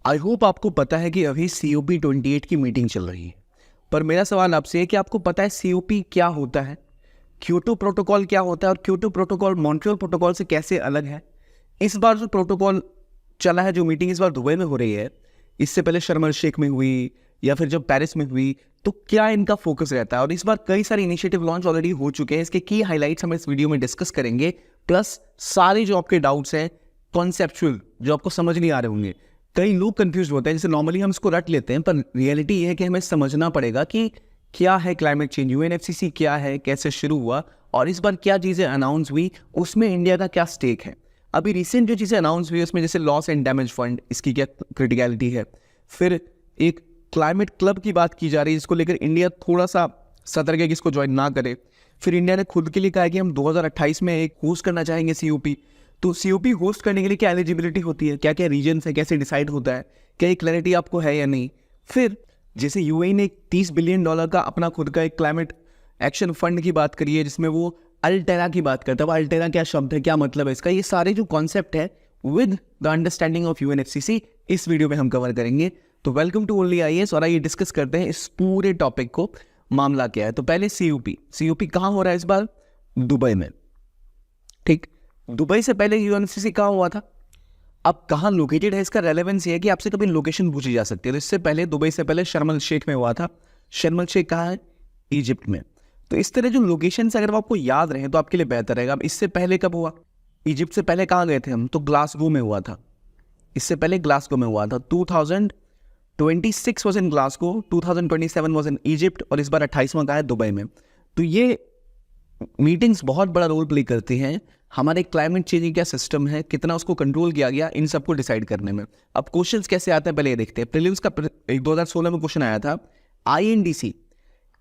I hope आपको पता है कि अभी COP28 की मीटिंग चल रही है, पर मेरा सवाल आपसे है कि आपको पता है COP क्या होता है, क्योटो प्रोटोकॉल क्या होता है और क्योटो प्रोटोकॉल मॉन्ट्रियल प्रोटोकॉल से कैसे अलग है। इस बार जो प्रोटोकॉल चला है, जो मीटिंग इस बार दुबई में हो रही है, इससे पहले शर्म एल शेख में हुई या फिर जब पेरिस में हुई, तो क्या इनका फोकस रहता है। और इस बार कई सारे इनिशिएटिव लॉन्च ऑलरेडी हो चुके हैं। इसके की हाईलाइट्स हम इस वीडियो में डिस्कस करेंगे, प्लस सारे जो आपके डाउट्स हैं कॉन्सेप्चुअल जो आपको समझ नहीं आ रहे होंगे। कई लोग कंफ्यूज होते हैं, जैसे नॉर्मली हम इसको रट लेते हैं, पर रियलिटी ये है कि हमें समझना पड़ेगा कि क्या है क्लाइमेट चेंज, UNFCCC क्या है, कैसे शुरू हुआ और इस बार क्या चीज़ें अनाउंस हुई, उसमें इंडिया का क्या स्टेक है। अभी रिसेंट जो चीज़ें अनाउंस हुई उसमें जैसे लॉस एंड डैमेज फंड, इसकी क्या क्रिटिकलिटी है। फिर एक क्लाइमेट क्लब की बात की जा रही है, जिसको लेकर इंडिया थोड़ा सा सतर्क है कि इसको ज्वाइन ना करे। फिर इंडिया ने खुद के लिए कहा है कि हम 2028 में एक होस्ट करना चाहेंगे COP। तो COP होस्ट करने के लिए क्या एलिजिबिलिटी होती है, क्या क्या रीजन्स है, कैसे डिसाइड होता है, क्या ये क्लैरिटी आपको है या नहीं। फिर जैसे UAE ने $30 बिलियन का अपना खुद का एक क्लाइमेट एक्शन फंड की बात करी है, जिसमें वो अल्टेरा की बात करता है। वो अल्टेरा क्या शब्द है, क्या मतलब है इसका, ये सारे जो कॉन्सेप्ट है with the understanding of UNFCCC इस वीडियो में हम कवर करेंगे। तो वेलकम टू ओनली IAS और आइए डिस्कस करते हैं इस पूरे टॉपिक को, मामला क्या है। तो पहले COP कहाँ हो रहा है इस बार, दुबई में। ठीक, दुबई से पहले UNFCCC कहाँ हुआ था, अब कहाँ लोकेटेड है, इसका रेलेवेंस ये है कि आपसे कभी लोकेशन पूछी जा सकती है। तो इससे पहले दुबई से पहले शर्म एल शेख में हुआ था। शर्म एल शेख कहाँ है, इजिप्ट में। तो इस तरह जो लोकेशन अगर आपको याद रहे तो आपके लिए बेहतर रहेगा। अब इससे पहले कब हुआ, इजिप्ट से पहले कहाँ गए थे हम, तो ग्लासगो में हुआ था। इससे पहले ग्लासगो में हुआ था। 2026 was in Glasgow, 2027 was in Egypt और इस बार 28वां का है दुबई में। तो ये मीटिंग्स बहुत बड़ा रोल प्ले करती हैं हमारे क्लाइमेट चेंज क्या सिस्टम है, कितना उसको कंट्रोल किया गया, इन सबको डिसाइड करने में। अब क्वेश्चंस कैसे आते हैं पहले ये देखते हैं। प्रीलिम्स का 2016 में क्वेश्चन आया था, INDC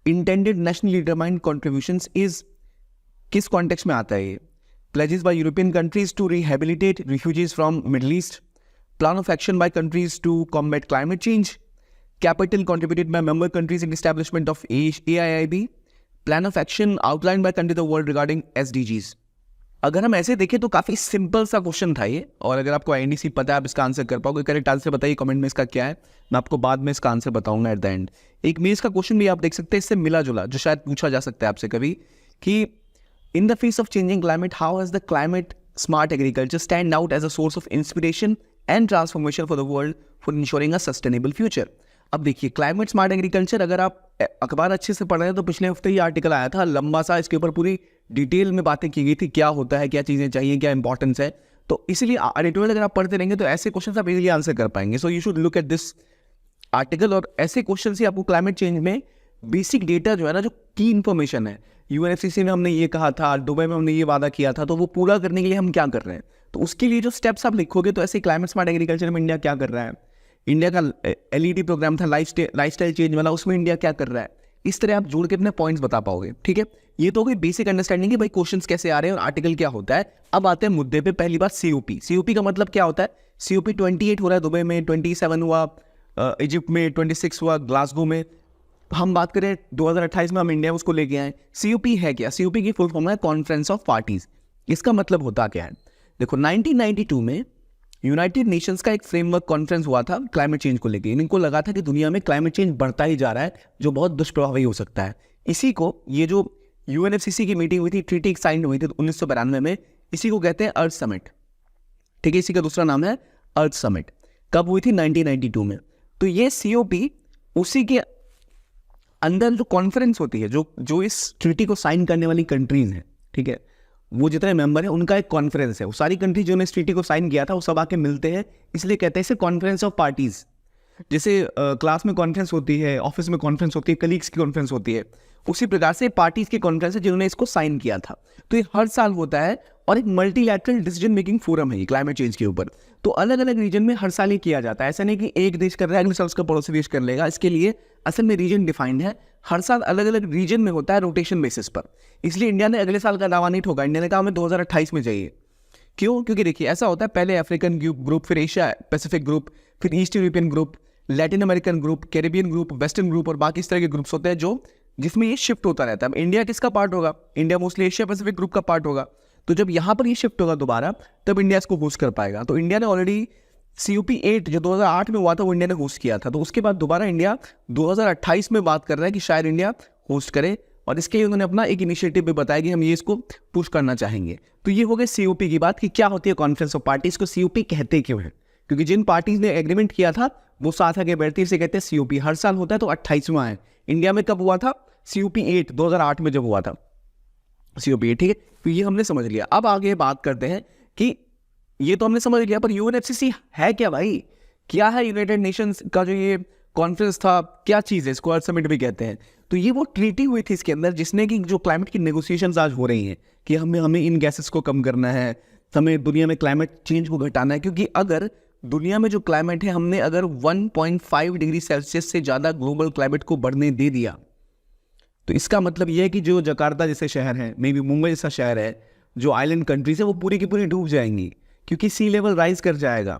intended nationally determined contributions is किस कॉन्टेक्स्ट में आता है ये। Pledges by European countries to rehabilitate refugees from Middle East, plan of action by countries to combat climate change, capital contributed by member countries in establishment of AIIB, plan of action outline by country the world regarding SDGs। अगर हम ऐसे देखें तो काफी simple सा question था ये, और अगर आपको INDC पता है आप इसका आंसर कर पाओगे। करेक्ट आंसर बताइए कमेंट में इसका क्या है, मैं आपको बाद में इसका आंसर बताऊंगा एट द एंड। एक मेज का क्वेश्चन भी आप देख सकते हैं इससे मिला जुला, जो शायद पूछा जा सकता है आपसे कभी, कि in the face of changing climate how has the climate smart agriculture stand out as a source of inspiration and transformation for the world for ensuring a sustainable future. अब देखिए क्लाइमेट स्मार्ट एग्रीकल्चर, अगर आप अखबार अच्छे से पढ़ रहे हैं तो पिछले हफ्ते ही आर्टिकल आया था लंबा सा, इसके ऊपर पूरी डिटेल में बातें की गई थी, क्या होता है, क्या चीज़ें चाहिए, क्या इंपॉर्टेंस है। तो इसलिए आर्टिकल अगर आप पढ़ते रहेंगे तो ऐसे क्वेश्चन आप इजीली आंसर कर पाएंगे। So you should look at this article, और ऐसे क्वेश्चन से आपको क्लाइमेट चेंज में बेसिक डेटा जो है ना, जो की इंफॉर्मेशन है, UNFCCC में हमने ये कहा था, दुबई में हमने ये वादा किया था, तो वो पूरा करने के लिए हम क्या कर रहे हैं। तो उसके लिए जो स्टेप्स आप लिखोगे, तो ऐसे क्लाइमेट स्मार्ट एग्रीकल्चर में इंडिया क्या कर रहा है, इंडिया का LED प्रोग्राम था लाइफस्टाइल चेंज वाला, उसमें इंडिया क्या कर रहा है, इस तरह आप जोड़ के अपने पॉइंट्स बता पाओगे। ठीक है, ये तो कोई बेसिक अंडरस्टैंडिंग है भाई क्वेश्चंस कैसे आ रहे हैं और आर्टिकल क्या होता है। अब आते हैं मुद्दे पे। पहली बात COP का मतलब क्या होता है। COP 28 हो रहा है दुबई में, 27 हुआ इजिप्ट में, 26 हुआ ग्लासगो में। हम बात करें 2028 में हम इंडिया में उसको लेके आए। COP है क्या, COP की फुल फॉर्म है कॉन्फ्रेंस ऑफ पार्टीज। इसका मतलब होता क्या है, देखो 1992 में यूनाइटेड नेशंस का एक फ्रेमवर्क कॉन्फ्रेंस हुआ था क्लाइमेट चेंज को लेकर। इनको लगा था कि दुनिया में क्लाइमेट चेंज बढ़ता ही जा रहा है, जो बहुत दुष्प्रभावी हो सकता है। इसी को, ये जो UNFCCC की मीटिंग हुई थी, ट्रीटी साइन हुई थी 1992 में, इसी को कहते हैं अर्थ समिट। ठीक है, इसी का दूसरा नाम है अर्थ समिट। कब हुई थी, 1992 में। तो ये COP उसी के अंदर जो कॉन्फ्रेंस होती है, जो इस ट्रीटी को साइन करने वाली कंट्रीज हैं, ठीक है, वो जितने मेंबर हैं उनका एक कॉन्फ्रेंस है। वो सारी कंट्री जो ने इस ट्रीटी को साइन किया था वो सब आके मिलते हैं, इसलिए कहते हैं इसे कॉन्फ्रेंस ऑफ पार्टीज। जैसे क्लास में कॉन्फ्रेंस होती है, ऑफिस में कॉन्फ्रेंस होती है, कलीग्स की कॉन्फ्रेंस होती है, उसी प्रकार से पार्टीज की कॉन्फ्रेंस है जिन्होंने इसको साइन किया था। तो ये हर साल होता है और एक मल्टीलैटरल डिसीजन मेकिंग फोरम है ये क्लाइमेट चेंज के ऊपर। तो अलग अलग रीजन में हर साल ये किया जाता है। ऐसा नहीं कि एक देश कर रहा है अगले साल उसका पड़ोसी देश कर लेगा। इसके लिए असल में रीजन डिफाइंड है, हर साल अलग अलग रीजन में होता है रोटेशन बेसिस पर। इसलिए इंडिया ने अगले साल का दावा नहीं ठोका, इंडिया ने कहा हमें 2028 में चाहिए। क्यों, क्योंकि देखिए ऐसा होता है, पहले अफ्रीकन ग्रुप, फिर एशिया पैसिफिक ग्रुप, फिर east European group, Latin American group, Caribbean group, western group और बाकी इस तरह के ग्रुप्स होते हैं जो जिसमें ये शिफ्ट होता रहता है। इंडिया किसका पार्ट होगा, India mostly Asia Pacific group का पार्ट होगा। तो जब यहाँ पर ये शिफ्ट होगा दोबारा, तब इंडिया इसको होस्ट कर पाएगा। तो इंडिया ने ऑलरेडी COP8 जो 2008 में हुआ था वो इंडिया ने होस्ट किया था, तो उसके बाद दोबारा इंडिया 2028 में बात कर रहा है कि शायद इंडिया होस्ट करे, और इसके उन्होंने अपना एक इनिशिएटिव भी बताया कि हम ये इसको पुश करना चाहेंगे। तो ये हो गए COP की बात कि क्या होती है कॉन्फ्रेंस ऑफ पार्टीज को COP कहते क्यों है, क्योंकि जिन पार्टीज ने एग्रीमेंट किया था वो साथ आगे बैठती से कहते हैं COP। हर साल होता है तो 28वां है। इंडिया में कब हुआ था? COP8 2008 में जब हुआ था COP8, ठीक है। तो ये हमने समझ लिया। अब आगे बात करते हैं कि ये तो हमने समझ लिया, पर UNFCCC है क्या भाई? क्या है यूनाइटेड नेशंस का जो ये कॉन्फ्रेंस था, क्या चीज़ है? इसको अर्थ समिट भी कहते हैं। तो ये वो ट्रीटी हुई थी इसके अंदर जिसने कि जो क्लाइमेट की नेगोशिएशंस आज हो रही हैं कि हमें इन गैसेस को कम करना है, हमें दुनिया में क्लाइमेट चेंज को घटाना है, क्योंकि अगर दुनिया में जो क्लाइमेट है हमने अगर 1.5 डिग्री सेल्सियस से ज़्यादा ग्लोबल क्लाइमेट को बढ़ने दे दिया, तो इसका मतलब यह है कि जो जकार्ता जैसे शहर है, मे बी मुंबई जैसा शहर है, जो आइलैंड कंट्रीज है, वो पूरी की पूरी डूब जाएंगी, क्योंकि सी लेवल राइज कर जाएगा।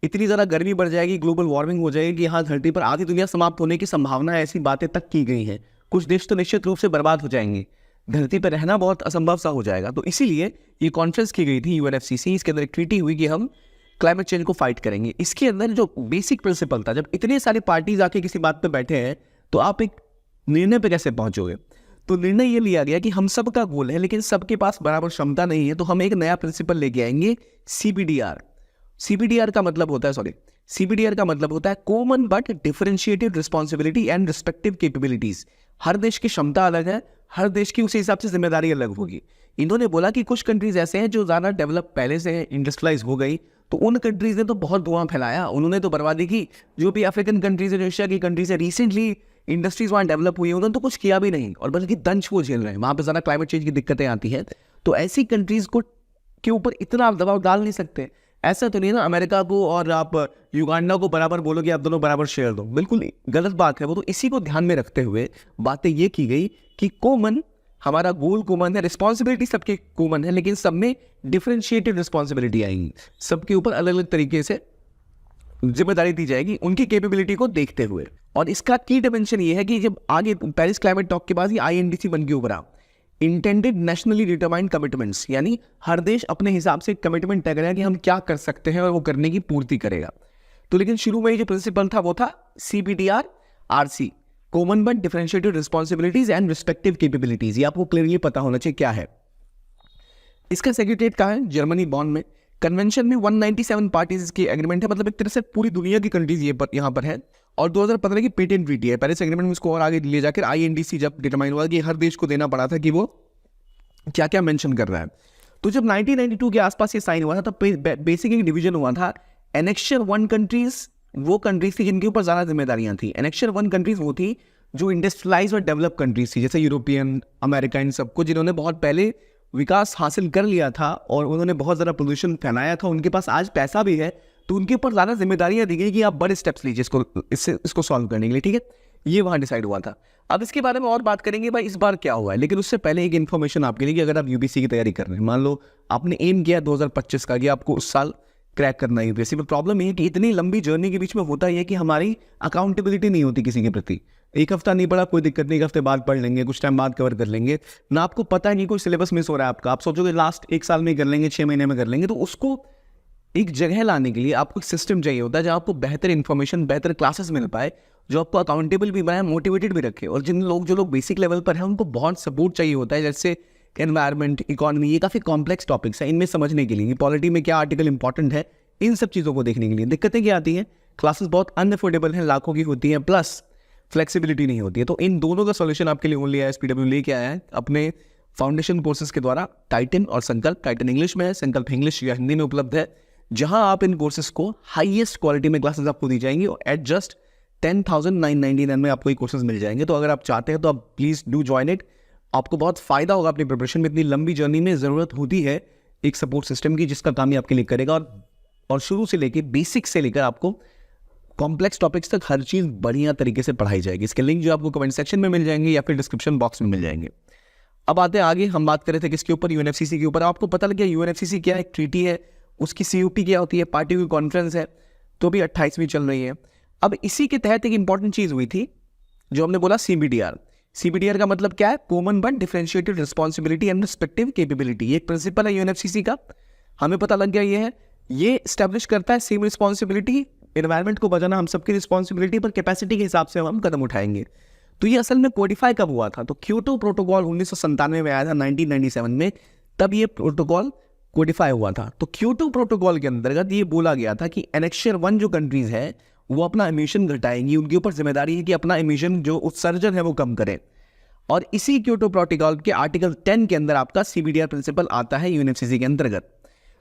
इतनी ज़्यादा गर्मी बढ़ जाएगी, ग्लोबल वार्मिंग हो जाएगी कि यहाँ धरती पर आधी दुनिया समाप्त होने की संभावना है। ऐसी बातें तक की गई हैं। कुछ देश तो निश्चित रूप से बर्बाद हो जाएंगे, धरती पर रहना बहुत असंभव सा हो जाएगा। तो इसीलिए ये कॉन्फ्रेंस की गई थी UNFCCC। इसके अंदर एक ट्रीटी हुई कि हम क्लाइमेट चेंज को फाइट करेंगे। इसके अंदर जो बेसिक प्रिंसिपल था, जब इतने सारे पार्टीज आके किसी बात पे बैठे हैं तो आप एक निर्णय पे कैसे पहुंचोगे? तो निर्णय ये लिया गया कि हम सबका गोल है लेकिन सबके पास बराबर क्षमता नहीं है, तो हम एक नया प्रिंसिपल लेके आएंगे, CBDR। CBDR का मतलब होता है common but differentiated responsibility and respective capabilities. हर देश की क्षमता अलग है, हर देश की उसी हिसाब से जिम्मेदारी अलग होगी। इन्होंने बोला कि कुछ कंट्रीज ऐसे हैं जो ज़्यादा डेवलप पहले से इंडस्ट्रियलाइज हो गई, तो उन कंट्रीज ने तो बहुत धुआं फैलाया, उन्होंने तो बर्बादी की। जो भी अफ्रीकन कंट्रीज है, जो एशिया की कंट्रीज है, रिसेंटली इंडस्ट्रीज वहाँ डेवलप हुई है, उन्होंने तो कुछ किया भी नहीं और बल्कि दंश वो झेल रहे हैं। वहाँ पे ज़्यादा क्लाइमेट चेंज की दिक्कतें आती हैं, तो ऐसी कंट्रीज को के ऊपर इतना आप दबाव डाल नहीं सकते। ऐसा तो नहीं ना अमेरिका को और आप युगांडा को बराबर बोलोगे आप दोनों बराबर शेयर दो, बिल्कुल गलत बात है वो। तो इसी को ध्यान में रखते हुए बातें ये की गई कि कॉमन, हमारा गोल कॉमन है, रिस्पॉन्सिबिलिटी सबके कॉमन है, लेकिन सब में डिफरेंशिएटेड रिस्पॉन्सिबिलिटी आएंगी, सबके ऊपर अलग अलग तरीके से जिम्मेदारी दी जाएगी उनकी कैपेबिलिटी को देखते हुए। और इसका की डिमेंशन ये है कि जब आगे पेरिस क्लाइमेट टॉक के बाद ये INDC बन के उभरा, इंटेंडेड नेशनली डिटरमाइंड कमिटमेंट्स, यानी हर देश अपने हिसाब से कमिटमेंट तय करेगा कि हम क्या कर सकते हैं और वो करने की पूर्ति करेगा। तो लेकिन शुरू में जो प्रिंसिपल था वो था CBDR RC, common but differentiated responsibilities and respective capabilities. ये आपको क्लियरली पता होना चाहिए क्या है। इसका सेक्रेटरीट कहाँ है? जर्मनी, बॉन में। कन्वेंशन में 197 पार्टीज की एग्रीमेंट है, मतलब एक तरह से पूरी दुनिया की कंट्रीज ये यहाँ पर है। और 2015 की पेटेंट ट्रीटी है। पेरिस एग्रीमेंट में इसको और आगे ले जाकर INDC जब डिटरमाइन हुआ कि हर देश को देना पड़ा था कि वो क्या क्या मेंशन कर रहा है। तो जब 1992 के आसपास ये साइन हुआ था तब बेसिक एक डिवीजन हुआ था। एनेक्शर 1 कंट्रीज वो कंट्रीज थी जिनके ऊपर ज़्यादा जिम्मेदारियां थी। एनेक्शर 1 कंट्रीज वो थी जो इंडस्ट्रियलाइज और डेवलप कंट्रीज थी, जैसे यूरोपियन, अमेरिका, इन सबको, जिन्होंने बहुत पहले विकास हासिल कर लिया था और उन्होंने बहुत ज़्यादा प्रदूषण फैलाया था। उनके पास आज पैसा भी है, तो उनके ऊपर ज़्यादा जिम्मेदारियां दी गई कि आप बड़े स्टेप्स लीजिए इसको सॉल्व करने के लिए, ठीक है। ये वहाँ डिसाइड हुआ था। अब इसके बारे में और बात करेंगे भाई इस बार क्या हुआ है, लेकिन उससे पहले एक इन्फॉर्मेशन आपके लिए कि अगर आप UPSC की तैयारी कर रहे हैं, मान लो आपने एम किया 2025 का कि आपको उस साल क्रैक करना है UPSC में। प्रॉब्लम ये है कि इतनी लंबी जर्नी के बीच में होता ही है कि हमारी अकाउंटेबिलिटी नहीं होती किसी के प्रति। एक हफ्ता नहीं पढ़ा, कोई दिक्कत नहीं, एक हफ्ते बाद पढ़ लेंगे, कुछ टाइम बाद कवर कर लेंगे ना, आपको पता ही नहीं कोई सिलेबस मिस हो रहा है आपका। आप सोचोगे लास्ट 1 साल में कर लेंगे, 6 महीने में कर लेंगे। तो उसको एक जगह लाने के लिए आपको एक सिस्टम चाहिए होता है जहाँ आपको बेहतर इन्फॉर्मेशन, बेहतर क्लासेस मिल पाए, जो आपको अकाउंटेबल भी बनाए, मोटिवेटेड भी रखे। और जो लोग बेसिक लेवल पर हैं उनको बहुत सपोर्ट चाहिए होता है, जैसे एनवायरनमेंट, इकोनॉमी, ये काफ़ी कॉम्प्लेक्स टॉपिक्स हैं, इनमें समझने के लिए पॉलिटी में क्या आर्टिकल इंपॉर्टेंट है, इन सब चीज़ों को देखने के लिए दिक्कतें क्या आती हैं। क्लासेस बहुत अनअफोर्डेबल हैं, लाखों की होती हैं, प्लस फ्लेक्सिबिलिटी नहीं होती है। तो इन दोनों का सॉल्यूशन आपके लिए ओनली SPW लेके आया है अपने फाउंडेशन कोर्सेज के द्वारा। टाइटन और संकल्प, टाइटन इंग्लिश में है, संकल्प इंग्लिश या हिंदी में उपलब्ध है, जहां आप इन कोर्सेज को हाईएस्ट क्वालिटी में क्लासेस आपको दी जाएंगी और एट जस्ट 10,999 में आपको ये कोर्सेज मिल जाएंगे। तो अगर आप चाहते हैं तो आप प्लीज़ डू ज्वाइन इट। आपको बहुत फायदा होगा अपनी प्रिपरेशन में। इतनी लंबी जर्नी में ज़रूरत होती है एक सपोर्ट सिस्टम की जिसका काम ही आपके लिए करेगा, और शुरू से लेकर बेसिक से लेकर आपको कॉम्प्लेक्स टॉपिक्स तक हर चीज़ बढ़िया तरीके से पढ़ाई जाएगी। इसके लिंक जो आपको कमेंट सेक्शन में मिल जाएंगे या फिर डिस्क्रिप्शन बॉक्स में मिल जाएंगे। अब आते हैं आगे, हम बात कर रहे थे किसके ऊपर? UNFCCC के ऊपर। आपको पता लग गया UNFCCC क्या है, एक ट्रीटी है, उसकी COP क्या होती है, पार्टी की कॉन्फ्रेंस है, तो भी 28वीं चल रही है। अब इसी के तहत एक इंपॉर्टेंट चीज़ हुई थी जो हमने बोला CBDR। CBDR का मतलब क्या है? Common but differentiated responsibility and respective capability. ये एक प्रिंसिपल है UNFCCC का, हमें पता लग गया ये है। ये स्टैब्लिश करता है सेम रिस्पॉन्सिबिलिटी, एनवायरनमेंट को बचाना हम सबकी रिस्पॉन्सिबिलिटी, पर कैपेसिटी के हिसाब से हम कदम उठाएंगे। तो ये असल में कोडिफाई कब हुआ था? तो क्योटो प्रोटोकॉल 1997 में आया था, 1997 में, तब ये प्रोटोकॉल कोडिफाई हुआ था। तो क्योटो प्रोटोकॉल के अंतर्गत ये बोला गया था कि एनेक्सर 1 जो कंट्रीज है वो अपना एमिशन घटाएंगी, उनके ऊपर जिम्मेदारी है कि अपना एमिशन जो उत्सर्जन है वो कम करें। और इसी क्योटो प्रोटोकॉल के आर्टिकल 10 के अंदर आपका CBDR प्रिंसिपल आता है यूएनएफसीसी के अंतर्गत।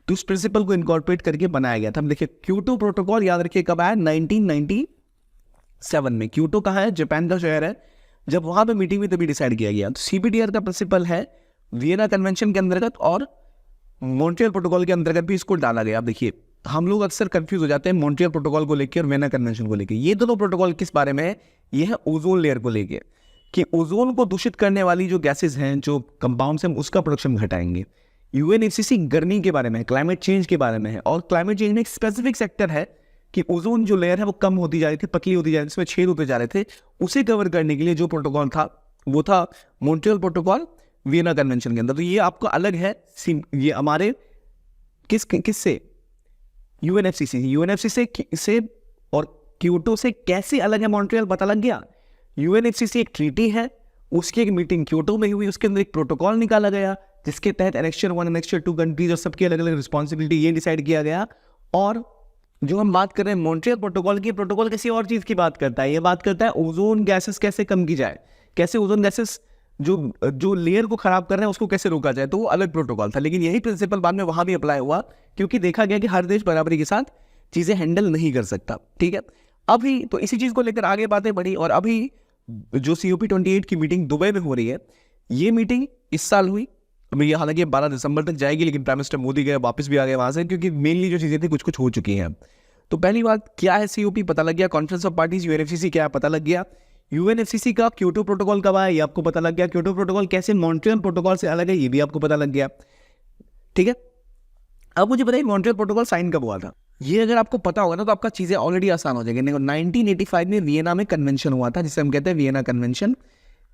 तो उस प्रिंसिपल को इनकॉर्पोरेट करके बनाया गया था। देखिए क्योटो प्रोटोकॉल याद रखिए कब आया? 1997 में। क्योटो कहाँ है? जापान का शहर है। जब वहां पे मीटिंग हुई तभी डिसाइड किया गया। तो CBDR का प्रिंसिपल है वियना कन्वेंशन के अंतर्गत और मॉन्ट्रियल प्रोटोकॉल के अंतर्गत भी इसको डाला गया। अब देखिए हम लोग अक्सर कंफ्यूज हो जाते हैं मॉन्ट्रियल प्रोटोकॉल को लेकर और वियना कन्वेंशन को लेकर। ये दोनों प्रोटोकॉल किस बारे में है? ये है ओजोन लेयर को लेकर, कि ओजोन को दूषित करने वाली जो गैसेज हैं, जो कंपाउंड्स हैं, उसका प्रोडक्शन घटाएंगे। यूएनएफसीसी गर्मी के बारे में, क्लाइमेट चेंज के बारे में है। और क्लाइमेट चेंज में एक स्पेसिफिक सेक्टर है कि ओजोन जो लेयर है वो कम होती जा रही थी, पतली होती जा रही थी, इसमें छेद होते जा रहे थे। उसे कवर करने के लिए जो प्रोटोकॉल था वो था मॉन्ट्रियल प्रोटोकॉल वियना कन्वेंशन के अंदर। तो ये आपको अलग है, ये हमारे किससे? यूएनएफसीसी से और क्योटो से कैसे अलग है मॉन्ट्रियल, पता लग गया। यूएनएफसीसी एक ट्रीटी है, उसकी एक मीटिंग क्योटो में हुई, उसके अंदर एक प्रोटोकॉल निकाला गया जिसके तहत एनेक्सर 1 एनेक्सर 2 कंट्रीज और सबकी अलग अलग रिस्पॉन्सिबिलिटी ये डिसाइड किया गया। और जो हम बात कर रहे हैं मॉन्ट्रियल प्रोटोकॉल की, प्रोटोकॉल किसी और चीज की बात करता है। ये बात करता है ओजोन गैसेस कैसे कम की जाए, कैसे ओजोन गैसेस जो लेयर को खराब कर रहे हैं उसको कैसे रोका जाए। तो वो अलग प्रोटोकॉल था, लेकिन यही प्रिंसिपल बाद में वहां भी अप्लाई हुआ, क्योंकि देखा गया कि हर देश बराबरी के साथ चीजें हैंडल नहीं कर सकता। ठीक है, अभी तो इसी चीज को लेकर आगे बातें बढ़ी और अभी जो COP28 की मीटिंग दुबई में हो रही है, ये मीटिंग इस साल हुई। ये हालांकि 12 दिसंबर तक जाएगी, लेकिन प्राइम मिनिस्टर मोदी गए, वापस भी आ गए वहां से, क्योंकि मेनली जो चीजें थी कुछ कुछ हो चुकी हैं। तो पहली बात क्या है COP, पता लग गया। कॉन्फ्रेंस ऑफ पार्टीज यूएनएफसीसी क्या है, पता लग गया। यूएनएफसीसी का क्योटो प्रोटोकॉल कब आया, ये आपको पता लग गया। क्योटो प्रोटोकॉल कैसे मॉन्ट्रियल प्रोटोकॉल से अलग है, ये भी आपको पता लग गया। ठीक है, अब मुझे बताइए मॉन्ट्रियल प्रोटोकॉल साइन कब हुआ था। ये अगर आपको पता होगा ना तो आपका चीजें ऑलरेडी आसान हो जाएगी। 1985 में वियना में कन्वेंशन हुआ था, जिसे हम कहते हैं वियना कन्वेंशन।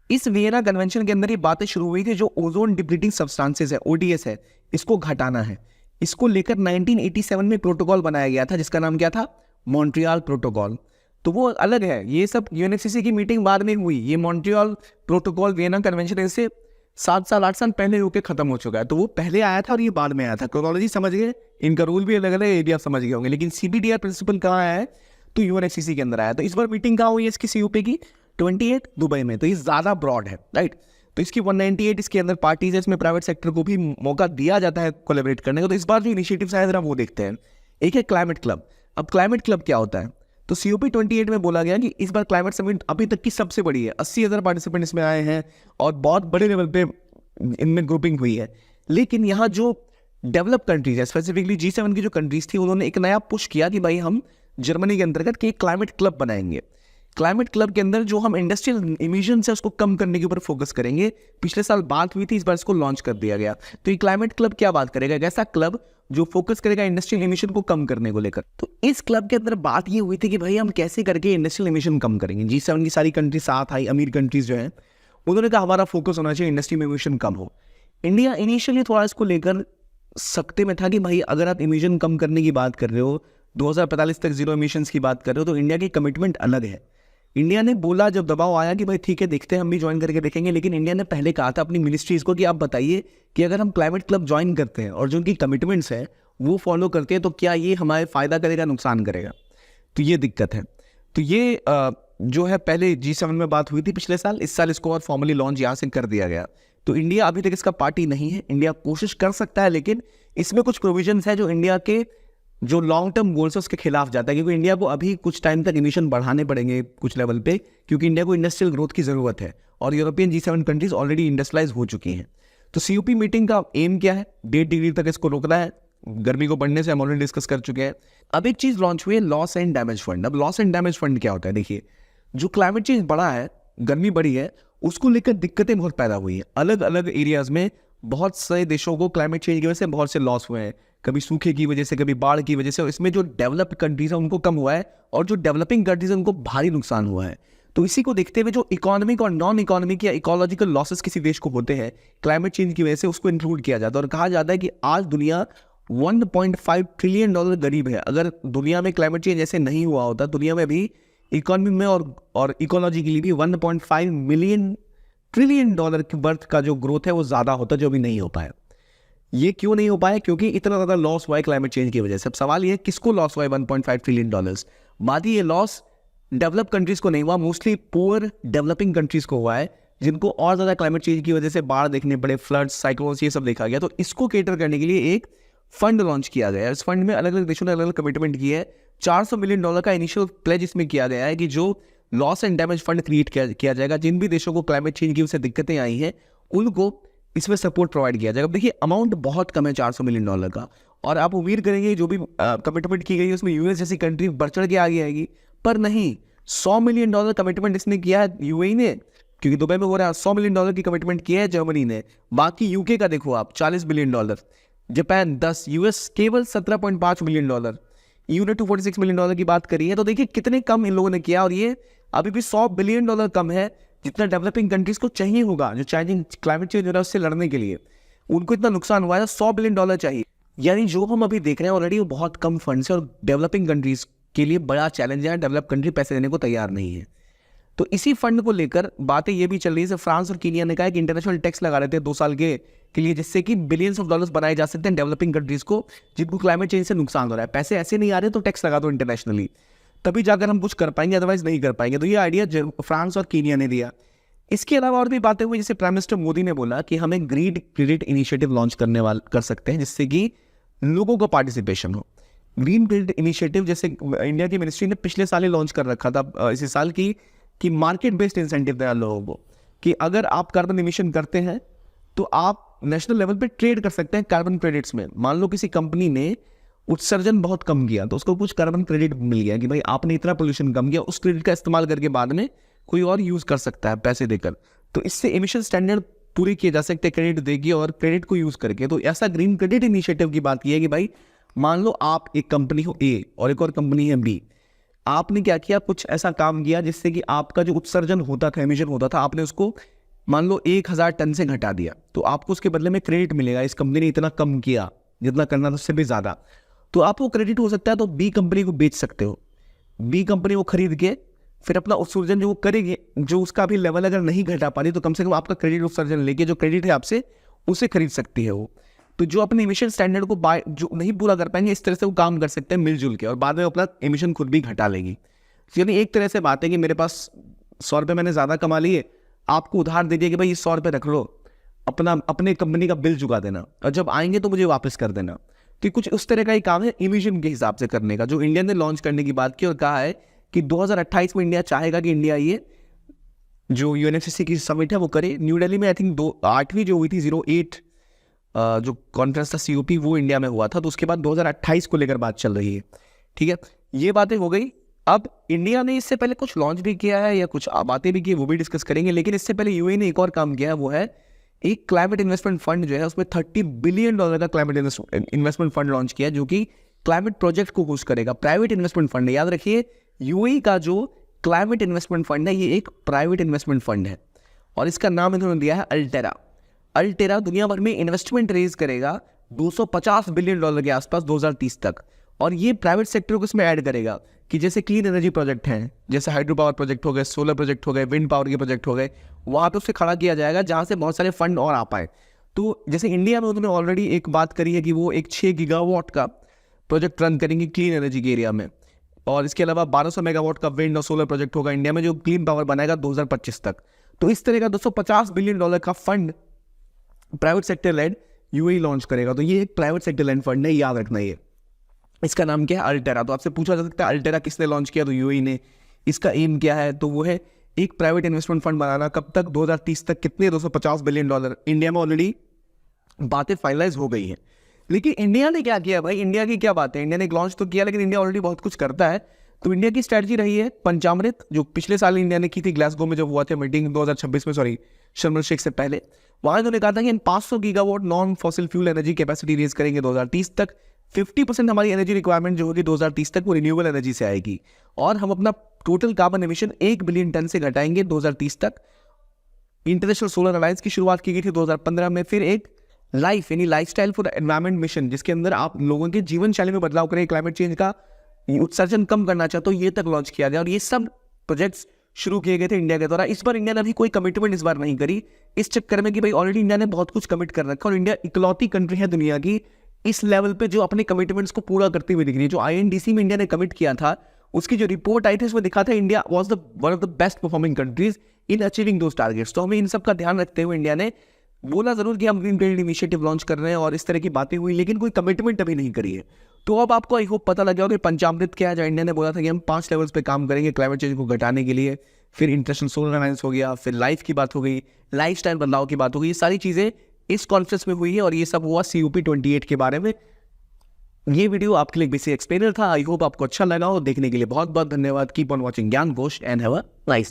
इस वियना कन्वेंशन के अंदर ये बातें शुरू हुई थी, जो ओजोन डिप्लीटिंग सब्सटेंसेस है, ODS है, इसको घटाना है। इसको लेकर 1987 में प्रोटोकॉल बनाया गया था, जिसका नाम क्या था? Montreal protocol. तो वो अलग है, ये सब यूएनएफसीसी की मीटिंग बाद में हुई। ये मॉन्ट्रियल प्रोटोकॉल वियना कन्वेंशन इससे 7 साल 8 साल पहले होकर खत्म हो चुका है। तो वो पहले आया था और ये बाद में आया था। क्रोनोलॉजी समझ गए, इनका रूल भी अलग अलग है, ये भी आप समझ गए होंगे। लेकिन CBDR प्रिंसिपल कहाँ आया है? तो यूएनएफसीसी के अंदर आया। तो इस बार मीटिंग कहाँ हुई है इसकी COP की? 28 दुबई में। तो ये ज्यादा ब्रॉड है, राइट। तो इसकी 198 इसके अंदर पार्टीज है, इसमें प्राइवेट सेक्टर को भी मौका दिया जाता है कोलैबोरेट करने का। तो इस बार जो इनिशिएटिव्स आए जरा वो देखते हैं। एक है क्लाइमेट क्लब। अब क्लाइमेट क्लब क्या होता है? तो COP28 में बोला गया कि इस बार क्लाइमेट समिट अभी तक की सबसे बड़ी है। 80,000 पार्टिसिपेंट इसमें आए हैं और बहुत बड़े लेवल पे इनमें ग्रुपिंग हुई है। लेकिन यहाँ जो डेवलप कंट्रीज है, स्पेसिफिकली G7 की जो कंट्रीज थी, उन्होंने एक नया पुश किया कि भाई हम जर्मनी के अंतर्गत के क्लाइमेट क्लब बनाएंगे। क्लाइमेट क्लब के अंदर जो हम इंडस्ट्रियल इमिशन है उसको कम करने के ऊपर फोकस करेंगे। पिछले साल बात हुई थी, इस बार इसको लॉन्च कर दिया गया। तो ये क्लाइमेट क्लब क्या बात करेगा? एक ऐसा क्लब जो फोकस करेगा इंडस्ट्रियल इमिशन को कम करने को लेकर। तो इस क्लब के अंदर बात ये हुई थी कि भाई हम कैसे करके इंडस्ट्रियल इमिशन कम करेंगे। G7 की सारी कंट्री साथ आई, अमीर कंट्रीज जो है, उन्होंने कहा हमारा फोकस होना चाहिए इंडस्ट्री में इमिशन कम हो। इंडिया इनिशियली थोड़ा इसको लेकर सकते में था कि भाई अगर आप इमिशन कम करने की बात कर रहे हो, 2045 तक जीरो इमिशंस की बात कर रहे हो, तो इंडिया की कमिटमेंट अलग है। इंडिया ने बोला, जब दबाव आया कि भाई ठीक है देखते हैं, हम भी ज्वाइन करके देखेंगे, लेकिन इंडिया ने पहले कहा था अपनी मिनिस्ट्रीज को कि आप बताइए कि अगर हम क्लाइमेट क्लब ज्वाइन करते हैं और जो उनकी कमिटमेंट्स है वो फॉलो करते हैं, तो क्या ये हमारे फायदा करेगा, नुकसान करेगा। तो ये दिक्कत है। तो ये जो है पहले G7 में बात हुई थी पिछले साल, इस साल इसको और फॉर्मली लॉन्च यहाँ से कर दिया गया। तो इंडिया अभी तक इसका पार्टी नहीं है। इंडिया कोशिश कर सकता है, लेकिन इसमें कुछ प्रोविजंस है जो इंडिया के जो लॉन्ग टर्म गोल्स है उसके खिलाफ जाता है, क्योंकि इंडिया को अभी कुछ टाइम तक इमिशन बढ़ाने पड़ेंगे कुछ लेवल पे, क्योंकि इंडिया को इंडस्ट्रियल ग्रोथ की जरूरत है और European G7 countries already industrialise हो चुकी हैं। तो COP मीटिंग का एम क्या है? 1.5 डिग्री तक इसको रोकना है। गर्मी को बढ़ने से हम ऑलरेडी डिस्कस कर चुके हैं। अब एक चीज लॉन्च हुई है, लॉस एंड डैमेज फंड। अब लॉस एंड डैमेज फंड क्या होता है? देखिए, जो क्लाइमेट चेंज बढ़ा है, गर्मी बढ़ी है, उसको लेकर दिक्कतें बहुत पैदा हुई है। अलग अलग एरियाज में बहुत सारे देशों को क्लाइमेट चेंज की वजह से बहुत से लॉस हुए हैं, कभी सूखे की वजह से, कभी बाढ़ की वजह से। और इसमें जो डेवलप्ड कंट्रीज है उनको कम हुआ है और जो डेवलपिंग कंट्रीज है उनको भारी नुकसान हुआ है। तो इसी को देखते हुए जो इकोनॉमिक और नॉन इकोनॉमिक या इकोलॉजिकल लॉसेस किसी देश को होते हैं क्लाइमेट चेंज की वजह से, उसको इंक्लूड किया जाता है और कहा जाता है कि आज दुनिया 1.5 ट्रिलियन डॉलर गरीब है। अगर दुनिया में क्लाइमेट चेंज ऐसे नहीं हुआ होता, दुनिया में भी इकोनॉमी में और इकोलॉजी के लिए भी 1.5 मिलियन ट्रिलियन डॉलर की वर्थ का जो ग्रोथ है वो ज़्यादा होता, जो भी नहीं हो पाया। ये क्यों नहीं हो पाया? क्योंकि इतना ज़्यादा लॉस हुआ है क्लाइमेट चेंज की वजह से। अब सवाल ये है किसको लॉस हुआ है 1.5 ट्रिलियन डॉलर्स? बाकी ये लॉस डेवलप कंट्रीज को नहीं हुआ, मोस्टली पुअर डेवलपिंग कंट्रीज को हुआ है, जिनको और ज़्यादा क्लाइमेट चेंज की वजह से बाढ़ देखने पड़े, फ्लड्स, साइक्लोन्स, ये सब देखा गया। तो इसको केटर करने के लिए एक फंड लॉन्च किया गया है। इस फंड में अलग अलग देशों ने अलग अलग कमिटमेंट की है। $400 मिलियन का इनिशियल प्लेज इसमें किया गया है कि जो loss and damage fund create किया जाएगा, जिन भी देशों को क्लाइमेट चेंज की वजह से दिक्कतें आई हैं उनको इसमें सपोर्ट प्रोवाइड किया जाएगा। देखिए अमाउंट बहुत कम है $400 मिलियन का, और आप उम्मीद करेंगे जो भी कमिटमेंट की गई है उसमें यूएस जैसी कंट्री बढ़ चढ़ के आगे आएगी, पर नहीं। $100 मिलियन कमिटमेंट इसने किया है यूएई ने, क्योंकि दुबई में हो रहा है। $100 मिलियन की कमिटमेंट किया है जर्मनी ने। बाकी यूके का देखो आप, $40 मिलियन, जापान 10, यूएस केवल $17.5 मिलियन, ईयू ने $246 मिलियन की बात करी है। तो देखिए कितने कम इन लोगों ने किया, और ये अभी भी $100 बिलियन कम है जितना डेवलपिंग कंट्रीज को चाहिए होगा, जो चाइनिंग क्लाइमेट चेंज हो रहा है उससे लड़ने के लिए। उनको इतना नुकसान हुआ है, $100 बिलियन चाहिए। यानी जो हम अभी देख रहे हैं ऑलरेडी वो बहुत कम फंड्स है, और डेवलपिंग कंट्रीज के लिए बड़ा चैलेंज है। डेवलप कंट्री पैसे देने को तैयार नहीं है। तो इसी फंड को लेकर बातें ये भी चल रही है। फ्रांस और कीनिया ने कहा कि इंटरनेशनल टैक्स लगा रहे थे 2 साल के लिए, जिससे कि बिलियंस ऑफ डॉलर्स बनाए जा सकते हैं डेवलपिंग कंट्रीज को, जिनको क्लाइमेट चेंज से नुकसान हो रहा है। पैसे ऐसे नहीं आ रहे तो टैक्स लगा दो इंटरनेशनली, तभी जाकर हम कुछ कर पाएंगे, अदरवाइज नहीं कर पाएंगे। तो ये आइडिया फ्रांस और कीनिया ने दिया। इसके अलावा और भी बातें हुई, जैसे प्राइम मिनिस्टर मोदी ने बोला कि हमें ग्रीन क्रेडिट इनिशिएटिव लॉन्च कर सकते हैं, जिससे कि लोगों को पार्टिसिपेशन हो। ग्रीन क्रेडिट इनिशिएटिव जैसे इंडिया की मिनिस्ट्री ने पिछले साल ही लॉन्च कर रखा था, इसी साल की, कि मार्केट बेस्ड इंसेंटिव देना लोगों को, कि अगर आप कार्बन इमिशन करते हैं तो आप नेशनल लेवल पे ट्रेड कर सकते हैं कार्बन क्रेडिट्स में। मान लो किसी कंपनी ने उत्सर्जन बहुत कम किया तो उसको कुछ कार्बन क्रेडिट मिल गया कि भाई आपने इतना पोल्यूशन कम किया, उस क्रेडिट का इस्तेमाल करके बाद में कोई और यूज कर सकता है पैसे देकर। तो इससे एमिशन स्टैंडर्ड पूरे किए जा सकते हैं क्रेडिट देगी और क्रेडिट को यूज करके। तो ऐसा ग्रीन क्रेडिट इनिशिएटिव की बात की है कि भाई मान लो आप एक कंपनी हो ए और एक और कंपनी है बी, आपने क्या किया, कुछ ऐसा काम किया जिससे कि आपका जो उत्सर्जन होता था, एमिशन होता था, आपने उसको मान लो 1000 टन से घटा दिया, तो आपको उसके बदले में क्रेडिट मिलेगा। इस कंपनी ने इतना कम किया, जितना करना था उससे भी ज़्यादा, तो आपको क्रेडिट हो सकता है, तो बी कंपनी को बेच सकते हो। बी कंपनी को खरीद के फिर अपना उत्सर्जन जो वो करेगी, जो उसका भी लेवल अगर नहीं घटा पा रही, तो कम से कम आपका क्रेडिट उत्सर्जन लेके जो क्रेडिट है आपसे उसे खरीद सकती है वो। तो जो अपने एमिशन स्टैंडर्ड को जो नहीं पूरा कर पाएंगे, इस तरह से वो काम कर सकते हैं मिलजुल के, और बाद में अपना एमिशन खुद भी घटा लेगी। यानी एक तरह से बात है कि मेरे पास 100 रुपये मैंने ज़्यादा कमा लिए, आपको उधार दे दिया कि भाई ये 100 रुपये रख लो, अपने कंपनी का बिल चुका देना, और जब आएंगे तो मुझे वापस कर देना। कि कुछ उस तरह का ही काम है एमिशन के हिसाब से करने का, जो इंडिया ने लॉन्च करने की बात की और कहा है कि 2028 में इंडिया चाहेगा कि इंडिया ये जो यूएनएफसीसी की समिट है वो करे। न्यू दिल्ली में आई थिंक 8वीं जो हुई थी 08 जो कॉन्फ्रेंस था COP, वो इंडिया में हुआ था। तो उसके बाद 2028 को लेकर बात चल रही है। ठीक है, ये बातें हो गई। अब इंडिया ने इससे पहले कुछ लॉन्च भी किया है या कुछ बातें भी की, वो भी डिस्कस करेंगे। लेकिन इससे पहले यूएई ने एक और काम किया है, वो है एक क्लाइमेट इन्वेस्टमेंट फंड जो है, उसमें $30 बिलियन का क्लाइमेट इन्वेस्टमेंट फंड लॉन्च किया, जो कि क्लाइमेट प्रोजेक्ट को होस्ट करेगा। प्राइवेट इन्वेस्टमेंट फंड है, याद रखिए यूएई का जो क्लाइमेट इन्वेस्टमेंट फंड है ये एक प्राइवेट इन्वेस्टमेंट फंड है, और इसका नाम इन्होंने दिया है अल्टेरा। अल्टेरा दुनिया भर में इन्वेस्टमेंट रेज करेगा $250 बिलियन के आसपास 2030 तक, और ये प्राइवेट सेक्टर को इसमें ऐड करेगा कि जैसे क्लीन एनर्जी प्रोजेक्ट हैं, जैसे हाइड्रो पावर प्रोजेक्ट हो गए, सोलर प्रोजेक्ट हो गए, विंड पावर के प्रोजेक्ट हो गए, वहाँ पे उसे खड़ा किया जाएगा जहाँ से बहुत सारे फंड और आ पाए। तो जैसे इंडिया में उन्होंने ऑलरेडी एक बात करी है कि वो एक 6 गीगावाट का प्रोजेक्ट रन करेंगे क्लीन एनर्जी के एरिया में, और इसके अलावा 1200 मेगावाट का विंड और सोलर प्रोजेक्ट होगा इंडिया में, जो क्लीन पावर बनाएगा 2025 तक। तो इस तरह का $250 बिलियन का fund private sector led UAE launch करेगा। तो ये एक प्राइवेट सेक्टर लेड फंड है, याद रखना। ये इसका नाम क्या है, अल्टेरा। तो आपसे पूछा जा सकता है अल्टेरा किसने लॉन्च किया, तो यूएई ने। इसका एम क्या है, तो वो है एक प्राइवेट इन्वेस्टमेंट फंड बनाना। कब तक, 2030 तक। कितने, $250 बिलियन। इंडिया में ऑलरेडी बातें फाइनलाइज हो गई हैं। लेकिन इंडिया ने क्या किया भाई, इंडिया की क्या बात है, इंडिया ने लॉन्च तो किया, लेकिन इंडिया ऑलरेडी बहुत कुछ करता है। तो इंडिया की स्ट्रैटेजी रही है पंचामृत, जो पिछले साल इंडिया ने की थी ग्लासगो में जब हुआ था मीटिंग 2026 में, सॉरी शर्म शेख से पहले। वहाँ इन्होंने कहा था कि 500 gigawatt non fossil fuel energy capacity raise करेंगे 2030 तक। 50% हमारी एनर्जी रिक्वायरमेंट जो होगी 2030 तक वो रिन्यूएबल एनर्जी से आएगी, और हम अपना total carbon emission 1 billion ton से घटाएंगे 2030 तक। इंटरनेशनल सोलर अलायंस की शुरुआत की गई थी 2015 में, फिर एक लाइफ यानी लाइफस्टाइल फॉर एनवायरमेंट मिशन, जिसके अंदर आप लोगों के जीवन शैली में बदलाव करें, क्लाइमेट चेंज का उत्सर्जन कम करना चाहते हो, ये तक लॉन्च किया गया। और ये सब प्रोजेक्ट्स शुरू किए गए थे इंडिया के द्वारा। इस बार इंडिया ने अभी कोई कमिटमेंट इस बार नहीं करी, इस चक्कर में कि भाई ऑलरेडी इंडिया ने बहुत कुछ कमिट कर रखा है, और इंडिया इकलौती कंट्री है दुनिया की इस लेवल पे जो अपने कमिटमेंट्स को पूरा करते हुए दिख रही है। जो INDC में इंडिया ने कमिट किया था, उसकी जो रिपोर्ट आई थी उसमें दिखा था India was the one of the best performing countries in achieving those targets. तो हमें इन सब का ध्यान रखते हुए इंडिया ने बोला जरूर कि हम ग्रीन क्रेडिट इनिशिएटिव लॉन्च कर रहे हैं और इस तरह की बातें हुई, लेकिन कोई कमिटमेंट अभी नहीं करी है। तो अब आपको आई होप पता लगा कि पंचामृत क्या है, जहाँ इंडिया ने बोला था कि हम 5 लेवल्स पे काम करेंगे क्लाइमेट चेंज को घटाने के लिए। फिर इंटरनेशनल सोलर अलायंस हो गया, फिर लाइफ की बात हो गई, लाइफस्टाइल बदलाव की बात हो गई, ये सारी चीज़ें इस कॉन्फ्रेंस में हुई है। और ये सब हुआ COP28 के बारे में। ये वीडियो आपके लिए बेसिक एक्सप्लेनर था। आई होप आपको अच्छा लगा हो। देखने के लिए बहुत बहुत धन्यवाद। कीप ऑन वॉचिंग ज्ञान Ghosh and have a nice